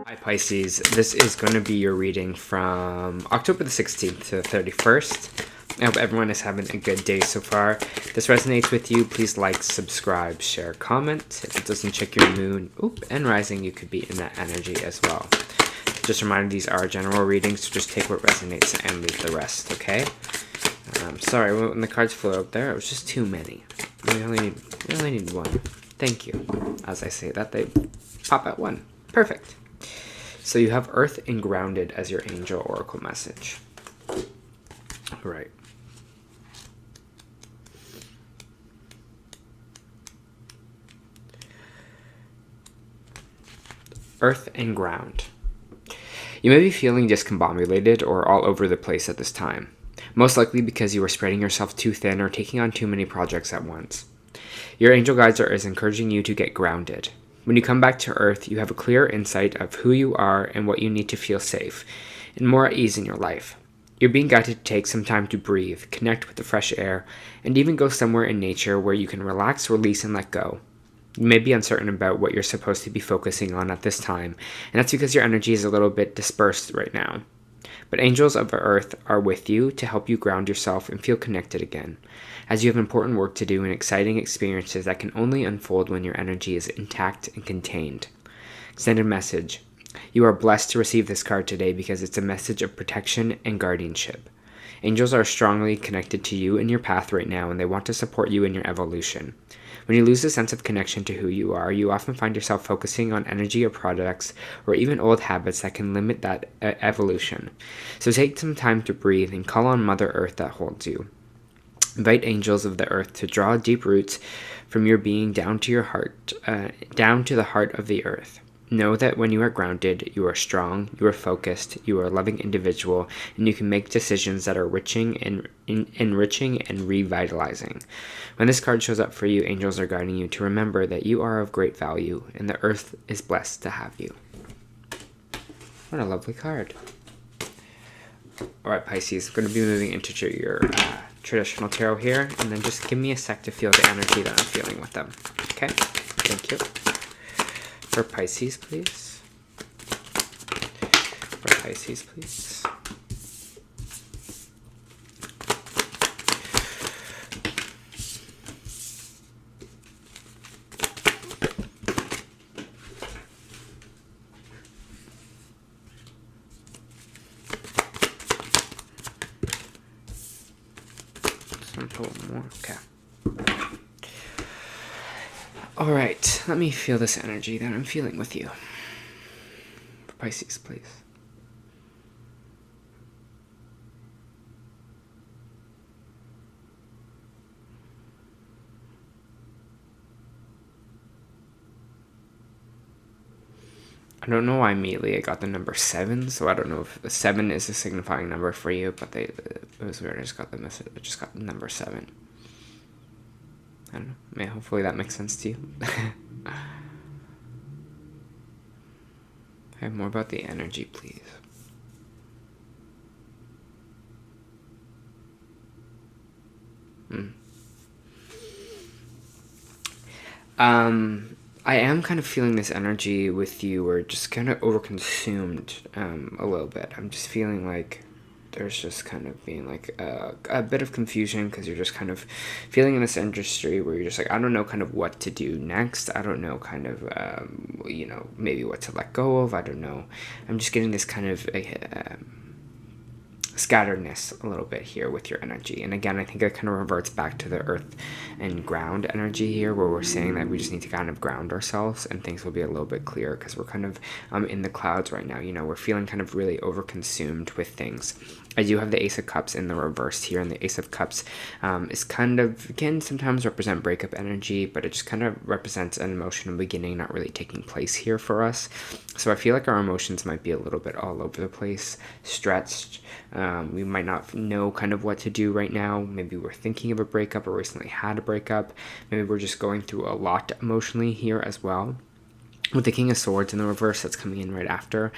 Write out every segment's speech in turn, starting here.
Hi Pisces, this is going to be your reading from October the 16th to the 31st. I hope everyone is having a good day so far. If this resonates with you, please like, subscribe, share, comment. If it doesn't, check your moon and rising, you could be in that energy as well. Just a reminder, these are general readings, so just take what resonates and leave the rest, okay? Sorry, when the cards flew out there, it was just too many. We only need one. Thank you. As I say that, they pop at one. Perfect. So you have Earth and Grounded as your angel oracle message. All right. Earth and Ground. You may be feeling discombobulated or all over the place at this time, most likely because you are spreading yourself too thin or taking on too many projects at once. Your angel guides are encouraging you to get grounded. When you come back to Earth, you have a clear insight of who you are and what you need to feel safe and more at ease in your life. You're being guided to take some time to breathe, connect with the fresh air, and even go somewhere in nature where you can relax, release, and let go. You may be uncertain about what you're supposed to be focusing on at this time, and that's because your energy is a little bit dispersed right now. But angels of Earth are with you to help you ground yourself and feel connected again, as you have important work to do and exciting experiences that can only unfold when your energy is intact and contained. Extended message. You are blessed to receive this card today because it's a message of protection and guardianship. Angels are strongly connected to you in your path right now, and they want to support you in your evolution. When you lose a sense of connection to who you are, you often find yourself focusing on energy or products or even old habits that can limit that evolution. So take some time to breathe and call on Mother Earth that holds you. Invite angels of the earth to draw deep roots from your being down to your heart, down to the heart of the earth. Know that when you are grounded, you are strong, you are focused, you are a loving individual, and you can make decisions that are enriching and revitalizing. When this card shows up for you, angels are guiding you to remember that you are of great value, and the earth is blessed to have you. What a lovely card. All right, Pisces, I'm going to be moving into your traditional tarot here, and then just give me a sec to feel the energy that I'm feeling with them. Okay? Thank you. For Pisces, please. For Pisces, please. A little more. Okay. All right, let me feel this energy that I'm feeling with you. For Pisces, please. I don't know why immediately I got the number 7, so I don't know if 7 is a signifying number for you, but it was weird. I just got the message. I just got the number 7. I don't know. Hopefully that makes sense to you. I have more about the energy, please. I am kind of feeling this energy with you, or just kind of overconsumed a little bit. I'm just feeling like there's just kind of being like a bit of confusion because you're just kind of feeling in this industry where you're just like, I don't know kind of what to do next. I don't know kind of, maybe what to let go of. I don't know. I'm just getting this kind of scatteredness a little bit here with your energy. And again, I think it kind of reverts back to the earth and ground energy here, where we're saying that we just need to kind of ground ourselves and things will be a little bit clearer because we're kind of in the clouds right now. We're feeling kind of really overconsumed with things. I do have the Ace of Cups in the reverse here, and the Ace of Cups is kind of, can sometimes represent breakup energy, but it just kind of represents an emotional beginning not really taking place here for us. So I feel like our emotions might be a little bit all over the place, stretched. We might not know kind of what to do right now. Maybe we're thinking of a breakup or recently had a breakup. Maybe we're just going through a lot emotionally here as well. With the King of Swords in the reverse that's coming in right after,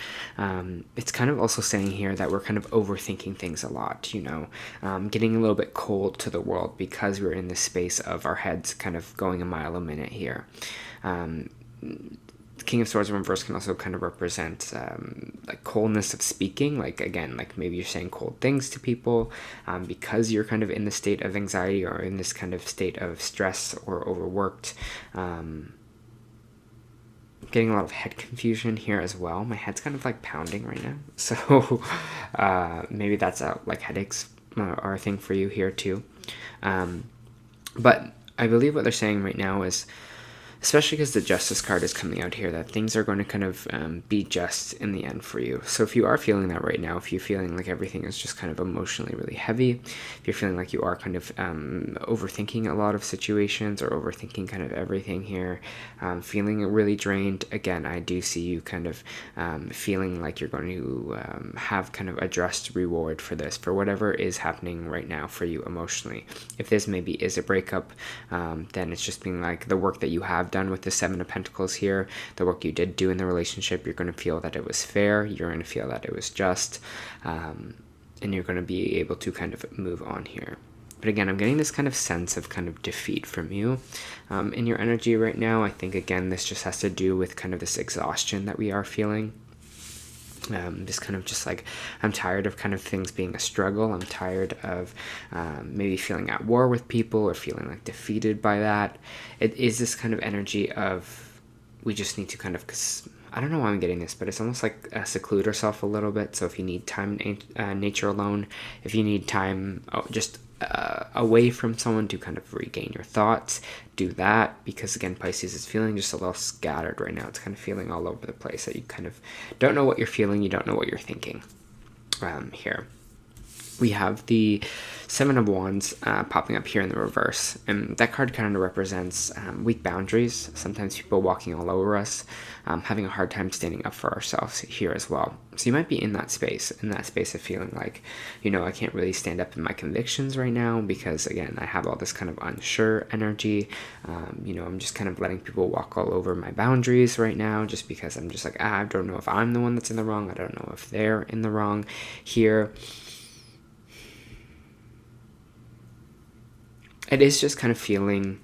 it's kind of also saying here that we're kind of overthinking things a lot, getting a little bit cold to the world because we're in this space of our heads kind of going a mile a minute here. The King of Swords in reverse can also kind of represent like coldness of speaking. Like, again, like maybe you're saying cold things to people because you're kind of in the state of anxiety or in this kind of state of stress or overworked. Getting a lot of head confusion here as well. My head's kind of like pounding right now. So maybe that's like headaches are a thing for you here too. But I believe what they're saying right now is, especially because the Justice card is coming out here, that things are going to kind of be just in the end for you. So if you are feeling that right now, if you're feeling like everything is just kind of emotionally really heavy, if you're feeling like you are kind of overthinking a lot of situations or overthinking kind of everything here, feeling really drained, again, I do see you kind of feeling like you're going to have kind of a just reward for this, for whatever is happening right now for you emotionally. If this maybe is a breakup, then it's just being like the work that you have done with the Seven of Pentacles here, the work you did do in the relationship, you're going to feel that it was fair, you're going to feel that it was just, and you're going to be able to kind of move on here. But again, I'm getting this kind of sense of kind of defeat from you in your energy right now. I think, again, this just has to do with kind of this exhaustion that we are feeling. This kind of just like, I'm tired of kind of things being a struggle. I'm tired of maybe feeling at war with people or feeling like defeated by that. It is this kind of energy of, we just need to kind of, I don't know why I'm getting this, but it's almost like seclude yourself a little bit. So if you need time in nature alone, if you need time just away from someone to kind of regain your thoughts, do that, because again, Pisces is feeling just a little scattered right now. It's kind of feeling all over the place, that you kind of don't know what you're feeling, you don't know what you're thinking. Here we have the Seven of Wands popping up here in the reverse, and that card kind of represents weak boundaries. Sometimes people walking all over us, having a hard time standing up for ourselves here as well. So you might be in that space of feeling like, you know, I can't really stand up in my convictions right now because, again, I have all this kind of unsure energy. You know, I'm just kind of letting people walk all over my boundaries right now just because I'm just like, I don't know if I'm the one that's in the wrong. I don't know if they're in the wrong here. It is just kind of feeling,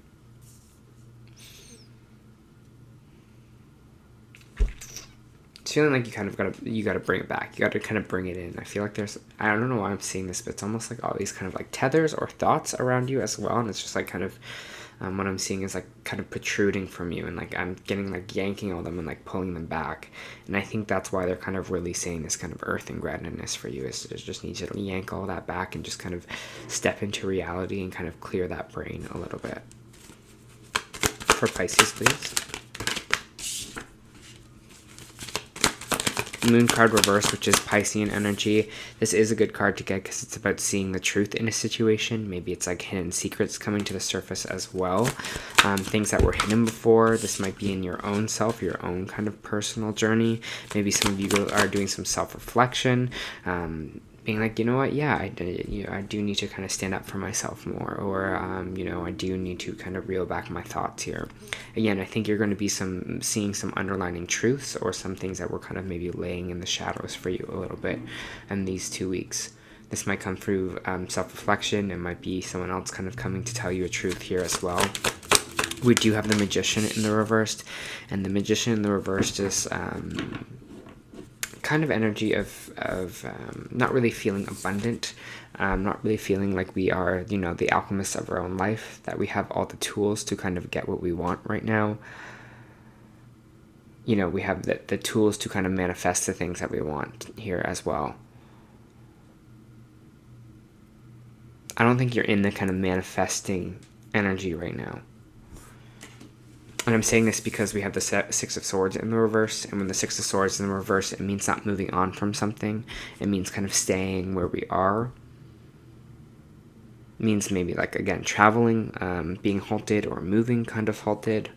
it's feeling like you gotta bring it back. You gotta kind of bring it in. I feel like I don't know why I'm seeing this, but it's almost like all these kind of like tethers or thoughts around you as well. And it's just like kind of, what I'm seeing is like kind of protruding from you, and like I'm getting like yanking all them and like pulling them back. And I think that's why they're kind of really saying this kind of earth and groundedness for you, is just need to yank all that back and just kind of step into reality and kind of clear that brain a little bit. For Pisces, please. Moon card reverse, which is Piscean energy. This is a good card to get because it's about seeing the truth in a situation. Maybe it's like hidden secrets coming to the surface as well. Things that were hidden before. This might be in your own self, your own kind of personal journey. Maybe some of you are doing some self-reflection. Being like, you know what, yeah, I do need to kind of stand up for myself more, or, you know, I do need to kind of reel back my thoughts here. Again, I think you're going to be seeing some underlining truths or some things that were kind of maybe laying in the shadows for you a little bit in these 2 weeks. This might come through self-reflection. It might be someone else kind of coming to tell you a truth here as well. We do have the Magician in the reversed, and the Magician in the reversed is kind of energy of not really feeling abundant, not really feeling like we are, you know, the alchemists of our own life, that we have all the tools to kind of get what we want right now. You know, we have the tools to kind of manifest the things that we want here as well. I don't think you're in the kind of manifesting energy right now. And I'm saying this because we have the Six of Swords in the reverse, and when the Six of Swords in the reverse, it means not moving on from something. It means kind of staying where we are. It means maybe, like, again, traveling, being halted, or moving kind of halted.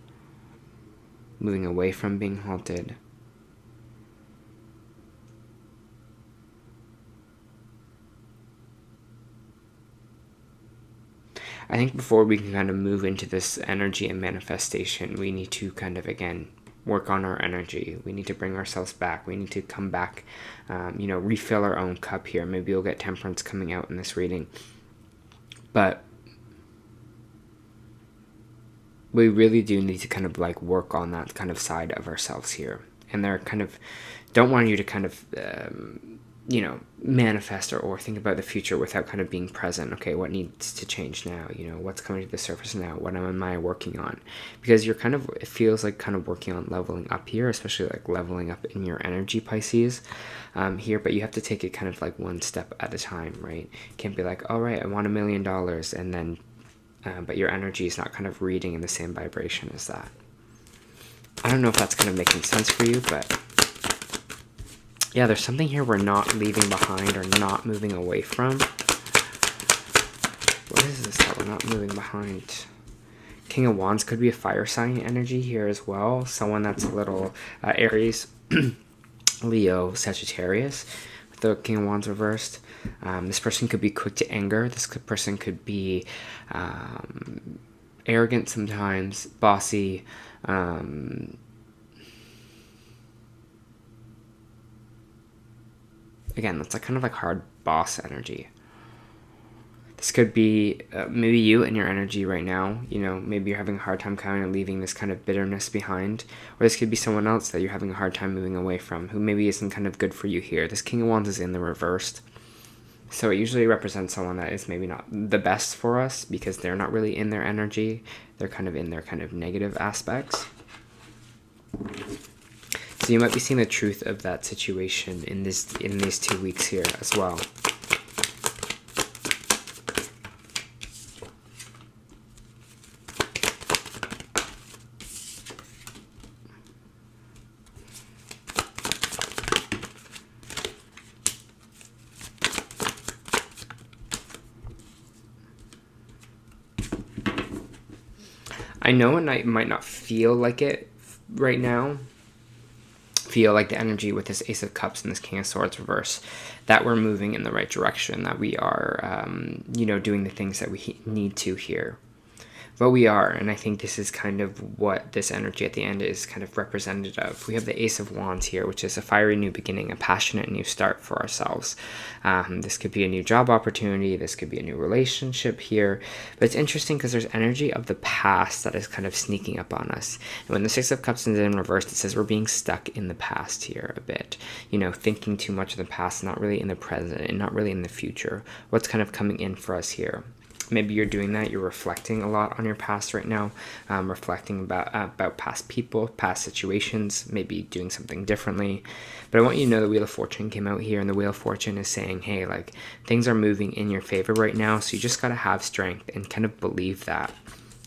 Moving away from being halted. I think before we can kind of move into this energy and manifestation, we need to kind of, again, work on our energy. We need to bring ourselves back. We need to come back, you know, refill our own cup here. Maybe you'll get Temperance coming out in this reading. But we really do need to kind of like work on that kind of side of ourselves here. And they're kind of don't want you to kind of you know, manifest or think about the future without kind of being present. Okay, what needs to change now? You know, what's coming to the surface now? What am I working on? Because you're kind of, it feels like kind of working on leveling up here, especially like leveling up in your energy, Pisces, here. But you have to take it kind of like one step at a time, right? You can't be like, all right, I want $1 million, and then, but your energy is not kind of reading in the same vibration as that. I don't know if that's kind of making sense for you, but yeah, there's something here we're not leaving behind or not moving away from. What is this that we're not moving behind? King of Wands could be a fire sign energy here as well. Someone that's a little Aries, Leo, Sagittarius, with the King of Wands reversed. This person could be quick to anger. This person could be arrogant sometimes, bossy, again, that's like kind of like hard boss energy. This could be maybe you and your energy right now. You know, maybe you're having a hard time kind of leaving this kind of bitterness behind. Or this could be someone else that you're having a hard time moving away from, who maybe isn't kind of good for you here. This King of Wands is in the reversed. So it usually represents someone that is maybe not the best for us because they're not really in their energy. They're kind of in their kind of negative aspects. So you might be seeing the truth of that situation in these 2 weeks here as well. I know it might not feel like it right now. Feel like the energy with this Ace of Cups and this King of Swords reverse, that we're moving in the right direction, that we are, you know, doing the things that we need to here. But we are, and I think this is kind of what this energy at the end is kind of representative of. We have the Ace of Wands here, which is a fiery new beginning, a passionate new start for ourselves. This could be a new job opportunity. This could be a new relationship here. But it's interesting because there's energy of the past that is kind of sneaking up on us. And when the Six of Cups is in reverse, it says we're being stuck in the past here a bit. You know, thinking too much of the past, not really in the present, and not really in the future. What's kind of coming in for us here? Maybe you're doing that. You're reflecting a lot on your past right now, reflecting about past people, past situations, maybe doing something differently. But I want you to know the Wheel of Fortune came out here, and the Wheel of Fortune is saying, hey, like, things are moving in your favor right now, so you just got to have strength and kind of believe that.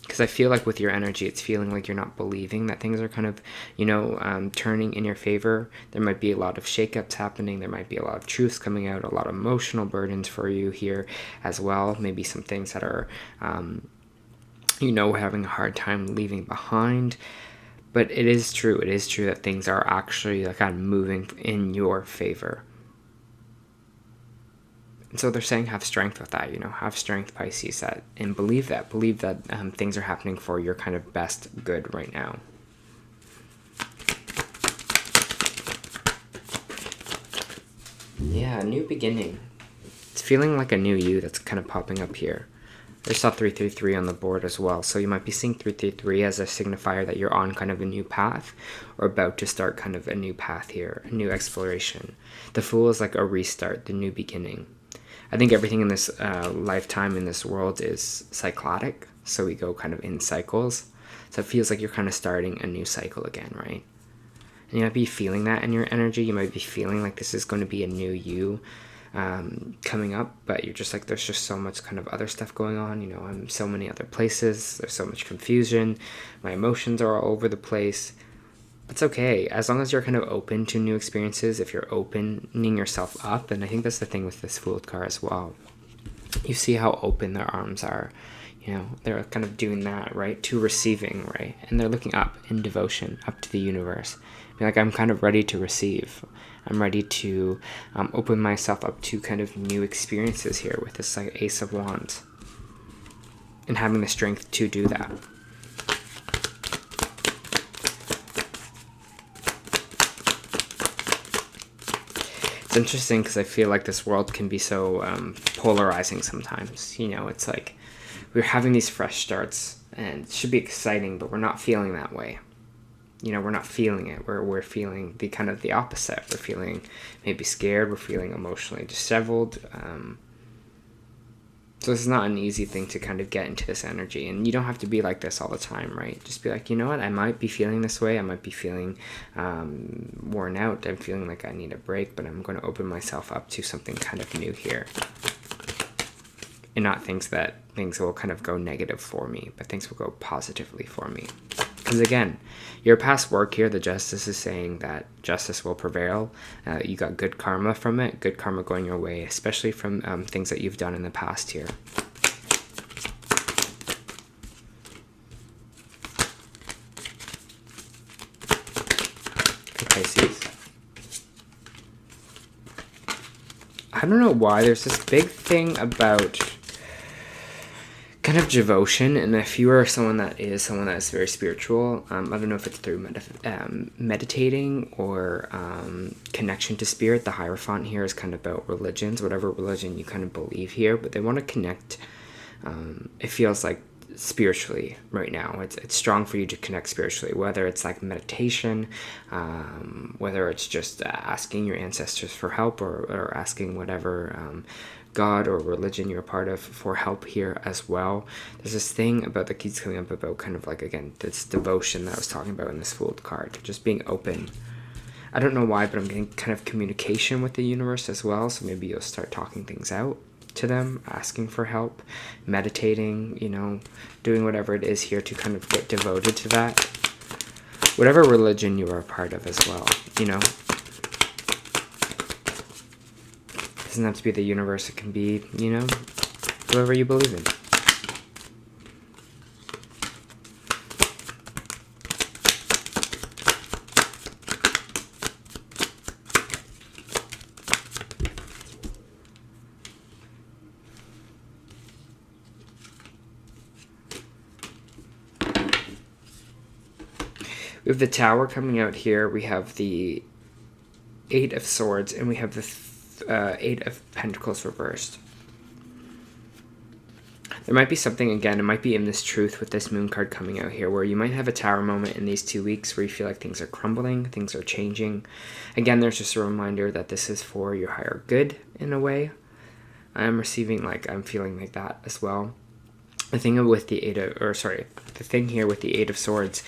Because I feel like with your energy, it's feeling like you're not believing that things are kind of, you know, turning in your favor. There might be a lot of shakeups happening. There might be a lot of truths coming out, a lot of emotional burdens for you here as well. Maybe some things that are, you know, having a hard time leaving behind. But it is true. It is true that things are actually like kind of moving in your favor. So they're saying have strength with that, you know, have strength, Pisces, that, and believe that things are happening for your kind of best good right now. Yeah, new beginning. It's feeling like a new you that's kind of popping up here. I saw 333 on the board as well, so you might be seeing 333 as a signifier that you're on kind of a new path or about to start kind of a new path here, a new exploration. The Fool is like a restart, the new beginning. I think everything in this lifetime in this world is cyclotic, so we go kind of in cycles. So it feels like you're kind of starting a new cycle again, right? And you might be feeling that in your energy. You might be feeling like this is going to be a new you coming up, but you're just like, there's just so much kind of other stuff going on. You know, I'm so many other places. There's so much confusion. My emotions are all over the place. It's okay, as long as you're kind of open to new experiences, if you're opening yourself up, and I think that's the thing with this Fooled card as well. You see how open their arms are, you know, they're kind of doing that, right, to receiving, right, and they're looking up in devotion, up to the universe. Being like, I'm kind of ready to receive. I'm ready to open myself up to kind of new experiences here with this like Ace of Wands, and having the strength to do that. It's interesting because I feel like this world can be so polarizing sometimes. You know, it's like we're having these fresh starts And it should be exciting, but we're not feeling that way. We're not feeling it. We're feeling the kind of the opposite. We're feeling maybe scared. We're feeling emotionally disheveled. So this is not an easy thing to kind of get into this energy. And you don't have to be like this all the time, right? Just be like, you know what? I might be feeling this way. I might be feeling worn out. I'm feeling like I need a break, but I'm going to open myself up to something kind of new here. And not things will kind of go negative for me, but things will go positively for me. Because again, your past work here, the Justice is saying that justice will prevail. You got good karma from it, good karma going your way, especially from things that you've done in the past here. For Pisces. I don't know why there's this big thing about kind of devotion, and if you are someone that is very spiritual, I don't know if it's through meditating or connection to spirit. The Hierophant here is kind of about religions, whatever religion you kind of believe here, but they want to connect. It feels like spiritually right now. It's strong for you to connect spiritually, whether it's like meditation, whether it's just asking your ancestors for help, or asking whatever God or religion you're a part of for help here as well. There's this thing about that keeps coming up about kind of like, again, this devotion that I was talking about in this Fooled card, just being open. I don't know why, but I'm getting kind of communication with the universe as well, so maybe you'll start talking things out to them, asking for help, meditating, doing whatever it is here to kind of get devoted to that. Whatever religion you are a part of as well, It doesn't have to be the universe, it can be, whoever you believe in. We have the Tower coming out here. We have the Eight of Swords, and we have the Eight of Pentacles reversed. There might be something, again, it might be in this truth with this Moon card coming out here, where you might have a Tower moment in these 2 weeks where you feel like things are crumbling, things are changing. Again, there's just a reminder that this is for your higher good in a way. I'm feeling like that as well. The thing with the the thing here with the Eight of Swords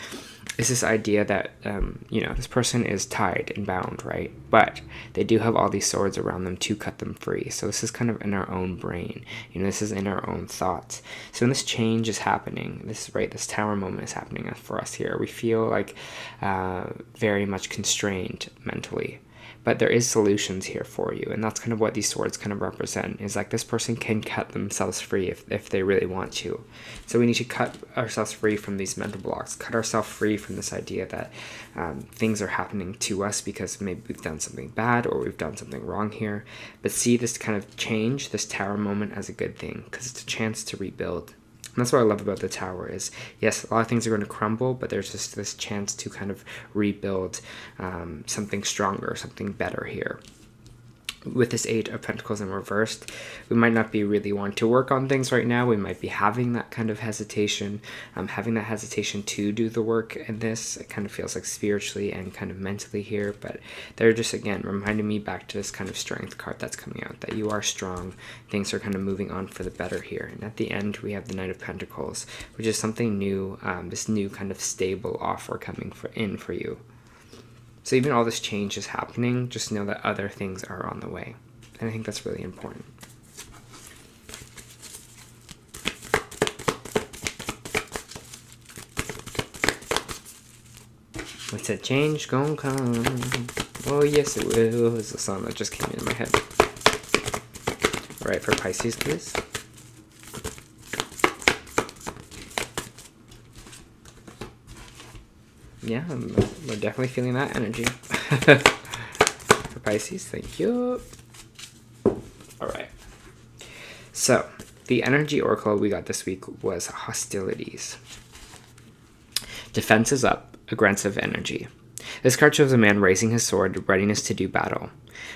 is this idea that, this person is tied and bound, right? But they do have all these swords around them to cut them free. So this is kind of in our own brain. This is in our own thoughts. So when this change is happening, this Tower moment is happening for us here, we feel like very much constrained mentally. But there is solutions here for you, and that's kind of what these swords kind of represent, is like this person can cut themselves free if they really want to. So we need to cut ourselves free from these mental blocks, cut ourselves free from this idea that things are happening to us because maybe we've done something bad or we've done something wrong here. But see this kind of change, this Tower moment, as a good thing, because it's a chance to rebuild. And that's what I love about the Tower is, yes, a lot of things are going to crumble, but there's just this chance to kind of rebuild something stronger, something better here. With this Eight of Pentacles in reversed, we might not be really wanting to work on things right now. We might be having that kind of hesitation, to do the work in this. It kind of feels like spiritually and kind of mentally here, but they're just, again, reminding me back to this kind of strength card that's coming out, that you are strong. Things are kind of moving on for the better here. And at the end, we have the Knight of Pentacles, which is something new, this new kind of stable offer coming in for you. So even all this change is happening, just know that other things are on the way. And I think that's really important. What's that change gonna come? Oh yes it will, is the song that just came into my head. Alright, for Pisces, please. Yeah, we're definitely feeling that energy. For Pisces, thank you. Alright. So, the energy oracle we got this week was hostilities. Defense is up, aggressive energy. This card shows a man raising his sword, readiness to do battle.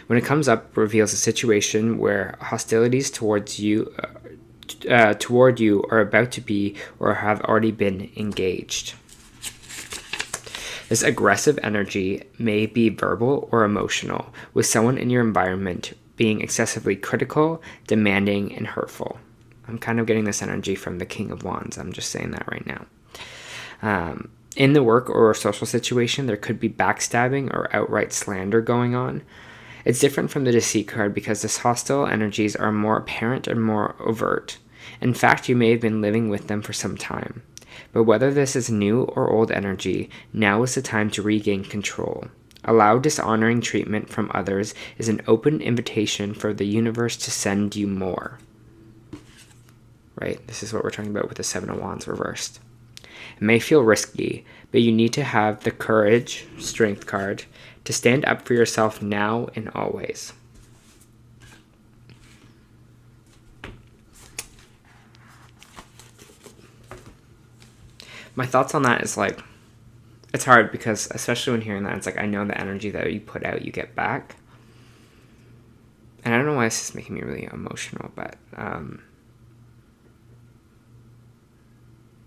When it comes up, reveals a situation where hostilities towards you toward you are about to be or have already been engaged. This aggressive energy may be verbal or emotional, with someone in your environment being excessively critical, demanding, and hurtful. I'm kind of getting this energy from the King of Wands. I'm just saying that right now. In the work or social situation, there could be backstabbing or outright slander going on. It's different from the Deceit card because this hostile energies are more apparent and more overt. In fact, you may have been living with them for some time. But whether this is new or old energy, now is the time to regain control. Allow dishonoring treatment from others is an open invitation for the universe to send you more. Right? This is what we're talking about with the Seven of Wands reversed. It may feel risky, but you need to have the courage, Strength card, to stand up for yourself now and always. My thoughts on that is like, it's hard because especially when hearing that, it's like I know the energy that you put out, you get back. And I don't know why this is making me really emotional, but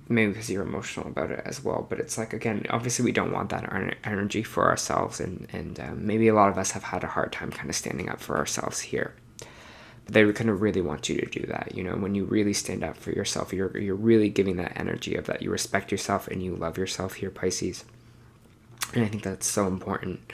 maybe because you're emotional about it as well. But it's like, again, obviously we don't want that energy for ourselves, and maybe a lot of us have had a hard time kind of standing up for ourselves here. But they kind of really want you to do that. You know, when you really stand up for yourself, you're really giving that energy of that you respect yourself and you love yourself here, Pisces. And I think that's so important.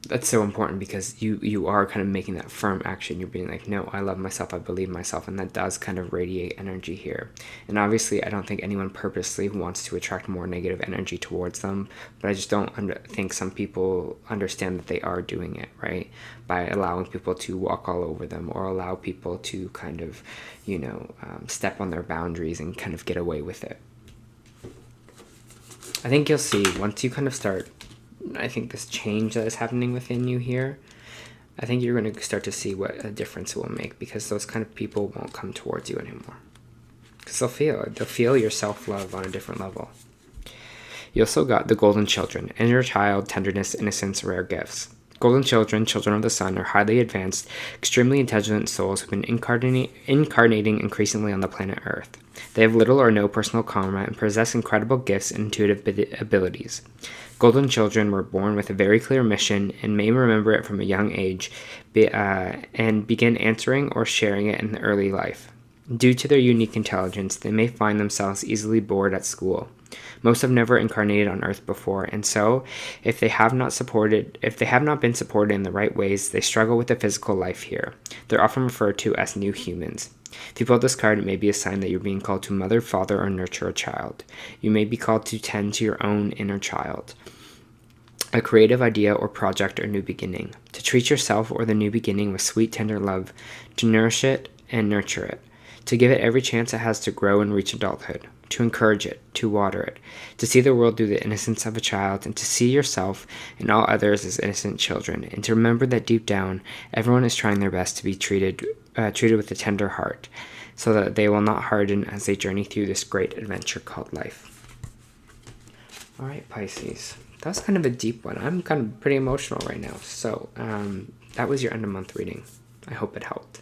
That's so important because you are kind of making that firm action. You're being like, no, I love myself, I believe in myself, and that does kind of radiate energy here. And obviously, I don't think anyone purposely wants to attract more negative energy towards them, but I just don't think some people understand that they are doing it, right? By allowing people to walk all over them or allow people to kind of, you know, step on their boundaries and kind of get away with it. I think you'll see once you kind of start, I think this change that is happening within you here, I think you're going to start to see what a difference it will make, because those kind of people won't come towards you anymore. Because they'll feel your self-love on a different level. You also got the golden children, inner child, tenderness, innocence, rare gifts. Golden children, children of the sun, are highly advanced, extremely intelligent souls who've been incarnating increasingly on the planet Earth. They have little or no personal karma and possess incredible gifts and intuitive abilities. Golden children were born with a very clear mission and may remember it from a young age and begin answering or sharing it in the early life. Due to their unique intelligence, they may find themselves easily bored at school. Most have never incarnated on Earth before, and so, if they have not been supported in the right ways, they struggle with the physical life here. They're often referred to as new humans. If you pull this card, it may be a sign that you're being called to mother, father, or nurture a child. You may be called to tend to your own inner child. A creative idea or project or new beginning. To treat yourself or the new beginning with sweet, tender love. To nourish it and nurture it. To give it every chance it has to grow and reach adulthood. To encourage it, to water it, to see the world through the innocence of a child, and to see yourself and all others as innocent children, and to remember that deep down, everyone is trying their best to be treated with a tender heart, so that they will not harden as they journey through this great adventure called life. All right, Pisces. That was kind of a deep one. I'm kind of pretty emotional right now. So that was your end of month reading. I hope it helped.